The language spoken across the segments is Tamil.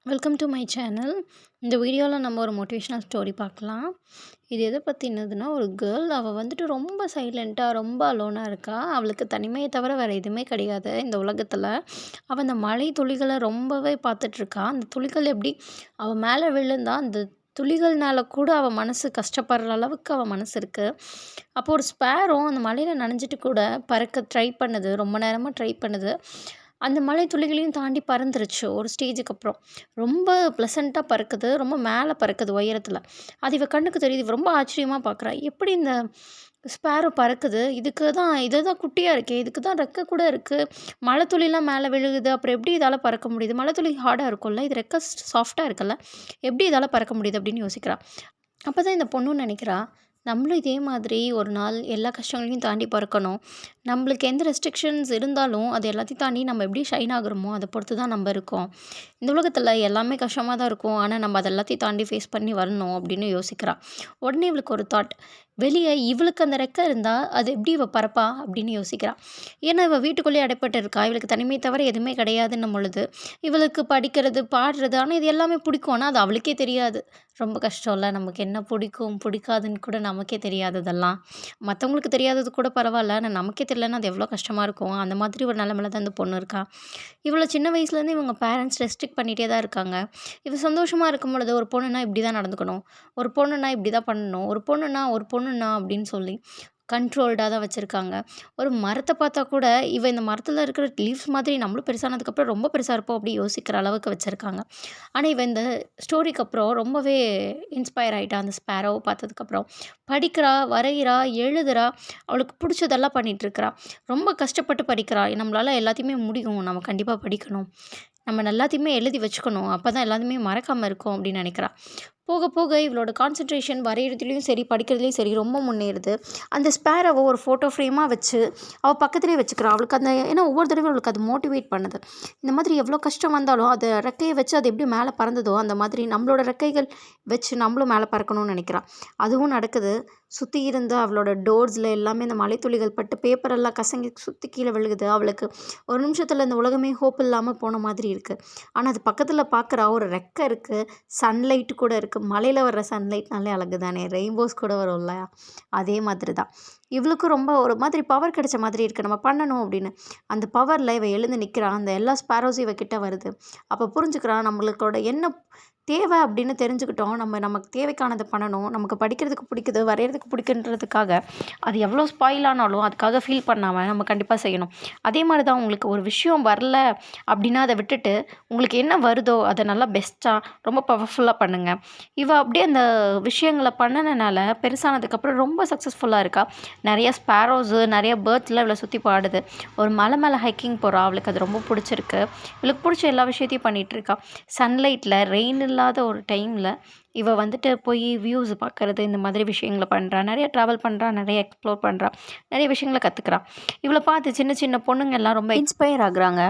Welcome to my channel. இந்த வீடியோவில் நம்ம ஒரு மோட்டிவேஷ்னல் ஸ்டோரி பார்க்கலாம். இது எதை பற்றினதுன்னா, ஒரு கேர்ள் அவள் வந்துட்டு ரொம்ப சைலண்ட்டாக ரொம்ப அலோனாக இருக்கா. அவளுக்கு தனிமையை தவிர வேறு எதுவுமே கிடையாது இந்த உலகத்தில். அவள் அந்த மழை துளிகளை ரொம்பவே பார்த்துட்ருக்கா. அந்த துளிகள் எப்படி அவள் மேலே விழுந்தா அந்த துளிகள்னால கூட அவள் மனசு கஷ்டப்படுற அளவுக்கு அவள் மனசு இருக்குது. அப்போ ஒரு ஸ்பேரோ அந்த மழையில் நனைஞ்சிட்டு கூட பறக்க ட்ரை பண்ணுது. ரொம்ப நேரமாக ட்ரை பண்ணுது. அந்த மழை துளிகளையும் தாண்டி பறந்துருச்சு ஒரு ஸ்டேஜுக்கு அப்புறம். ரொம்ப ப்ளசண்ட்டாக பறக்குது. ரொம்ப மேலே பறக்குது உயரத்தில. அது இவ கண்ணுக்கு தெரியுது. இவ ரொம்ப ஆச்சரியமா பார்க்குறா. எப்படி இந்த ஸ்பேரோ பறக்குது? இது தான் குட்டியா இருக்கே! இதுக்கு தான் ரெக்க கூட இருக்கு. மழை துளிலாம் மேலே விழுகுது. அப்புறம் எப்படி இதால பறக்க முடியுது? மழை துளி ஹார்டா இருக்கும்ல. இது ரெக்க சாஃப்ட்டா இருக்குல்ல. எப்படி இதால பறக்க முடியுது? அப்படின்னு யோசிக்கிறா. அப்பதான் இந்த பொண்ணும் நெனைக்கிறா, நம்மளும் இதே மாதிரி ஒரு நாள் எல்லா கஷ்டங்களையும் தாண்டி பறக்கணும். நம்மளுக்கு எந்த ரெஸ்ட்ரிக்ஷன்ஸ் இருந்தாலும், அது எல்லாத்தையும் தாண்டி நம்ம எப்படி ஷைன் ஆகுறோமோ, அத பொறுத்து தான் நம்ப இருக்கோம். இந்த உலகத்தில எல்லாமே கஷ்டமா தான் இருக்கும். ஆனா, நம்ம அத எல்லாத்தையும் தாண்டி ஃபேஸ் பண்ணி வரணும் அப்படின்னு யோசிக்கிறா. உடனே இவளுக்கு ஒரு தாட். வெளிய இவளுக்கு அந்த ரெக்க இருந்தா, அது எப்படி இவ பறப்பா? அப்படின்னு யோசிக்கிறா. ஏன்னா, இவ வீட்டுக்குள்ளேயே அடைப்பட்டு இருக்கா. இவளுக்கு தனிமை தவிர எதுவுமே கிடையாதுன்னும் பொழுது, இவளுக்கு படிக்கிறது, பாடுறது ஆனா இது எல்லாமே பிடிக்கும். ஆனா, அது அவளுக்கே தெரியாது. ரொம்ப கஷ்டம்ல. நமக்கு என்ன பிடிக்கும், பிடிக்காதுன்னு கூட நமக்கே தெரியாது அதெல்லாம். மத்தவங்களுக்கு தெரியாதது கூட பரவால்ல. ஆனா நமக்கே தெரியலன்னா அது எவ்வளோ கஷ்டமா இருக்கும். அந்த மாதிரி ஒரு நிலைமையில தான் இந்த பொண்ணு இருக்கா. இவள சின்ன வயசுலேருந்து இவங்க பேரண்ட்ஸ் ரெஸ்ட்ரிக்ட் பண்ணிட்டே தான் இருக்காங்க. இவ சந்தோஷமா இருக்கும் பொழுது ஒரு பொண்ணுனா இப்படி தான் நடந்துக்கணும். ஒரு பொண்ணுனா இப்படி தான் பண்ணணும். ஒரு பொண்ணுனா அப்படின்னு சொல்லி கண்ட்ரோல்டா தான் வச்சிருக்காங்க. ஒரு மரத்த பார்த்தா கூட, இவ இந்த மரத்தில இருக்கிற லீவ்ஸ் மாதிரி நம்மளும் பெருசானதுக்கப்புறம் ரொம்ப பெருசா இருப்போம் அப்படி யோசிக்கிற அளவுக்கு வச்சிருக்காங்க. ஆனா, இவ இந்த ஸ்டோரிக்கு அப்புறம் ரொம்பவே இன்ஸ்பயர் ஆயிட்டா. அந்த ஸ்பேரோவ பார்த்ததுக்கப்புறம். படிக்கிறா, வரையிறா, எழுதுறா, அவளுக்கு புடிச்சதெல்லாம் பண்ணிட்டுருக்கிறா. ரொம்ப கஷ்டப்பட்டு படிக்கிறா. நம்மளால எல்லாத்தையுமே முடியும். நம்ம கண்டிப்பா படிக்கணும். நம்ம எல்லாத்தையுமே எழுதி வச்சுக்கணும். அப்பதான் எல்லாத்தையுமே மறக்காம இருக்கும் அப்படின்னு நெனைக்கிறா. போக போக இவளோட கான்சன்ட்ரேஷன் வரையறதுலயும் சரி, படிக்கிறதுலயும் சரி ரொம்ப முன்னேறுது. அந்த ஸ்பேரவ ஒரு ஃபோட்டோ ஃப்ரேமா வச்சு, அவ பக்கத்திலேயே வச்சுக்கிறா. அவளுக்கு அந்த ஏன்னா ஒவ்வொரு தடவையும் அவளுக்கு அது மோட்டிவேட் பண்ணுது. இந்த மாதிரி எவ்வளோ கஷ்டம் வந்தாலும், அத ரெக்கைய வச்சு அது எப்படி மேல பறந்ததோ, அந்த மாதிரி நம்மளோட ரெக்கைகள் வச்சு நம்மளும் மேல பறக்கணும்னு நெனைக்கிறா. அதுவும் நடக்குது. சுத்தி இருந்த அவளோட டோர்ஸ்ல எல்லாமே இந்த மழைத்துளிகள் பட்டு பேப்பர் எல்லாம் கசங்கி சுத்தி கீழ விழுகுது. அவளுக்கு ஒரு நிமிஷத்துல இந்த உலகமே ஹோப் இல்லாம போன மாதிரி இருக்கு. ஆனா, அது பக்கத்துல பார்க்குறா ஒரு ரெக்க இருக்கு. சன்லைட் கூட இருக்கு. மலையில வர்ற சன்லைட்னாலே அழகு தானே! ரெயின்போஸ் கூட வரும்ல. அதே மாதிரி தான். இவளுக்கும் ரொம்ப ஒரு மாதிரி பவர் கிடைச்ச மாதிரி இருக்கு. நம்ம பண்ணணும் அப்படின்னு. அந்த பவர்ல இவ எழுந்து நிக்கிறா. அந்த எல்லா ஸ்பேரோஸும் இவ கிட்ட வருது. அப்ப புரிஞ்சுக்கிறா நம்மளுக்கோட என்ன தேவை அப்படின்னு தெரிஞ்சுக்கிட்டோம். நமக்கு தேவைக்கானத பண்ணணும். நமக்கு படிக்கிறதுக்கு பிடிக்குது, வரையறதுக்கு பிடிக்குன்றதுக்காக, அது எவ்வளோ ஸ்பாயில் ஆனாலும் அதுக்காக ஃபீல் பண்ணாம நம்ம கண்டிப்பா செய்யணும். அதே மாரி தான் உங்களுக்கு ஒரு விஷயம் வரல அப்படின்னா, அத விட்டுட்டு உங்களுக்கு என்ன வருதோ அத நல்லா பெஸ்ட்டா ரொம்ப பவர்ஃபுல்லா பண்ணுங்க. இவ அப்படியே அந்த விஷயங்கள பண்ணுனனால பெருசானதுக்கப்புறம் ரொம்ப சக்ஸஸ்ஃபுல்லா இருக்கா. நெறைய ஸ்பேரோஸு, நெறைய பேர்ட்ஸ்லாம் இவள சுத்தி பாடுது. ஒரு மலை மேல ஹைக்கிங் போறா. அவளுக்கு அது ரொம்ப புடிச்சிருக்கு. இவளுக்கு புடிச்ச எல்லா விஷயத்தையும் பண்ணிட்டுருக்கா. சன்லைட்ல, ரெயின் இல்லாத ஒரு டைம்ல இவ வந்துட்டு போய் வியூஸ் பார்க்கறது, இந்த மாதிரி விஷயங்கள பண்றா. நெறைய ட்ராவல் பண்றா, நெறைய எக்ஸ்ப்ளோர் பண்றா. நெறைய விஷயங்கள கத்துக்கிறா. இவள பார்த்து சின்ன சின்ன பொண்ணுங்க எல்லாம் ரொம்ப இன்ஸ்பயர் ஆகுறாங்க.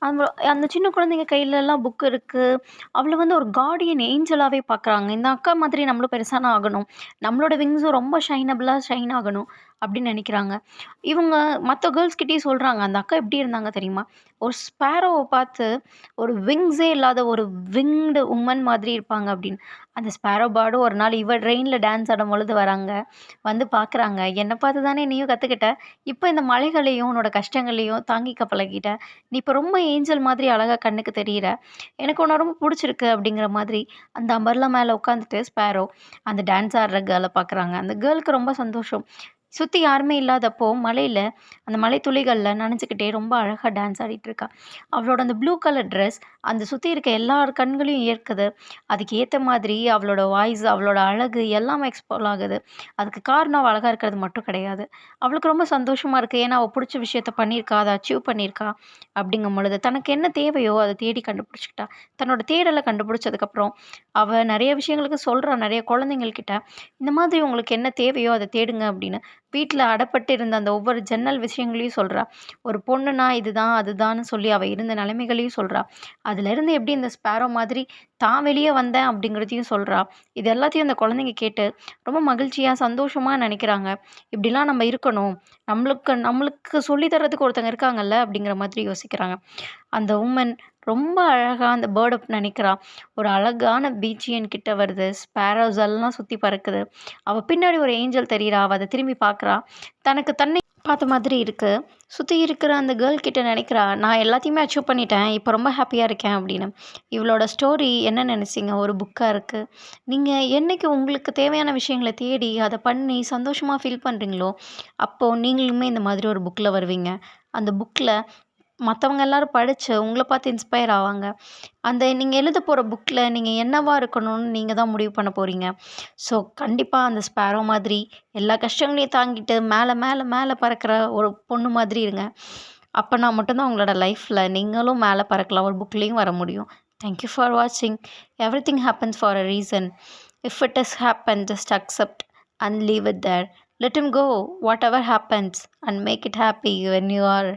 அந்த அந்த சின்ன குழந்தைங்க கையிலலாம் புக் இருக்கு. அவள வந்து ஒரு கார்டியன் ஏஞ்சலாவே பார்க்குறாங்க. இந்த அக்கா மாதிரி நம்மளும் பெருசானா ஆகணும். நம்மளோட விங்ஸும் ரொம்ப ஷைன் ஆகணும் அப்படின்னு நெனைக்கிறாங்க. இவங்க மத்த கேர்ள்ஸ் கிட்டயும் சொல்றாங்க. அந்த அக்கா எப்படி இருந்தாங்க தெரியுமா? ஒரு ஸ்பேரோவ பார்த்து ஒரு விங்ஸே இல்லாத ஒரு விங்டு வுமன் மாதிரி இருப்பாங்க அப்படின்னு. அந்த ஸ்பேரோ பேர்டும் ஒரு நாள் இவ ரெயின்ல டான்ஸ் ஆடும்பொழுது வராங்க. வந்து பார்க்குறாங்க. என்ன பார்த்து தானே நீயும் கத்துக்கிட்ட. இப்ப இந்த மழைகளையும், உன்னோட கஷ்டங்களையும் தாங்கிக்க பழகிட்ட. நீ இப்ப ரொம்ப ஏஞ்சல் மாதிரி அழகா கண்ணுக்கு தெரியிற. எனக்கு உன்ன ரொம்ப புடிச்சிருக்கு அப்படிங்கிற மாதிரி அந்த அம்பர்லா மேல உட்காந்துட்டு ஸ்பேரோ அந்த டான்ஸ் ஆடுற கேர்ள பார்க்குறாங்க. அந்த கேர்ளுக்கு ரொம்ப சந்தோஷம். சுத்தி யாருமே இல்லாதப்போ மழையில அந்த மழை துளிகள்ல நனைஞ்சுக்கிட்டே ரொம்ப அழகா டான்ஸ் ஆடிட்டு இருக்கா. அவளோட அந்த ப்ளூ கலர் ட்ரெஸ் அந்த சுத்தி இருக்க எல்லார் கண்களையும் ஈர்க்குது. அதுக்கு ஏத்த மாதிரி அவளோட வாய்ஸ், அவளோட அழகு எல்லாமே எக்ஸ்போல் ஆகுது. அதுக்கு காரணம் அவ அழகா இருக்கிறது மட்டும் கிடையாது. அவளுக்கு ரொம்ப சந்தோஷமா இருக்கு. ஏன்னா, அவ புடிச்ச விஷயத்த பண்ணியிருக்கா. அத அச்சீவ் பண்ணியிருக்கா. அப்படிங்கும் பொழுது, தனக்கு என்ன தேவையோ அத தேடி கண்டுபிடிச்சுக்கிட்டா. தன்னோட தேடல கண்டுபிடிச்சதுக்கப்புறம், அவ நெறைய விஷயங்களுக்கு சொல்றா. நெறைய குழந்தைங்கள்கிட்ட, இந்த மாதிரி உங்களுக்கு என்ன தேவையோ அத தேடுங்க அப்படின்னு. வீட்ல அடப்பட்டு இருந்த அந்த ஒவ்வொரு ஜன்னல் விஷயங்களையும் சொல்றா. ஒரு பொண்ணுனா இதுதான், அதுதான்னு சொல்லி அவ இருந்த நிலைமைகளையும் சொல்றா. அதுலேருந்து எப்படி இந்த ஸ்பேரோ மாதிரி தான் வெளிய வந்தேன் அப்படிங்கிறதையும் சொல்றா. இது எல்லாத்தையும் அந்த குழந்தைங்க கேட்டு ரொம்ப மகிழ்ச்சியா, சந்தோஷமா நெனைக்கிறாங்க. இப்படிலாம் நம்ம இருக்கணும். நம்மளுக்கு நம்மளுக்கு சொல்லி தர்றதுக்கு ஒருத்தங்க இருக்காங்கல்ல அப்படிங்கிற மாதிரி யோசிக்கிறாங்க. அந்த வுமன் ரொம்ப அழகா அந்த பேர்ட நெனைக்கிறா. ஒரு அழகான பீச்சியன் கிட்ட வருது. ஸ்பேரோஸ் எல்லாம் சுத்தி பறக்குது. அவ பின்னாடி ஒரு ஏஞ்சல் தெரியிறா. அவ அத திரும்பி பார்க்குறா. தனக்கு தன்னை பார்த்த மாதிரி இருக்கு. சுத்தி இருக்கிற அந்த கேர்ள் கிட்ட நெனைக்கிறா, "நான் எல்லாத்தையுமே அச்சீவ் பண்ணிட்டேன். இப்ப ரொம்ப ஹேப்பியா இருக்கேன்" அப்படின்னு. இவளோட ஸ்டோரி என்ன நெனைச்சீங்க? ஒரு புக்கா இருக்கு. நீங்க என்னைக்கு உங்களுக்கு தேவையான விஷயங்கள தேடி, அத பண்ணி சந்தோஷமா ஃபீல் பண்றீங்களோ, அப்போ நீங்களுமே இந்த மாதிரி ஒரு புக்ல வருவீங்க. அந்த புக்ல மத்தவங்க எல்லாரும் படிச்சு உங்கள பார்த்து இன்ஸ்பயர் ஆவாங்க. அந்த நீங்க எழுத போற புக்ல நீங்க என்னவா இருக்கணும்னு நீங்க தான் முடிவு பண்ண போறீங்க. ஸோ கண்டிப்பா அந்த ஸ்பேரோ மாதிரி எல்லா கஷ்டங்களையும் தாங்கிட்டு மேல, மேல, மேல பறக்கிற ஒரு பொண்ணு மாதிரி இருங்க. அப்பனா மட்டும் தான் உங்களோட லைஃப்ல நீங்களும் மேல பறக்கலாம். ஒரு புக்லயும் வர முடியும். தேங்க் யூ ஃபார் வாட்சிங். Everything happens for a reason. If it has happen just accept and leave it there. Let him go whatever happens and make it happy when you R.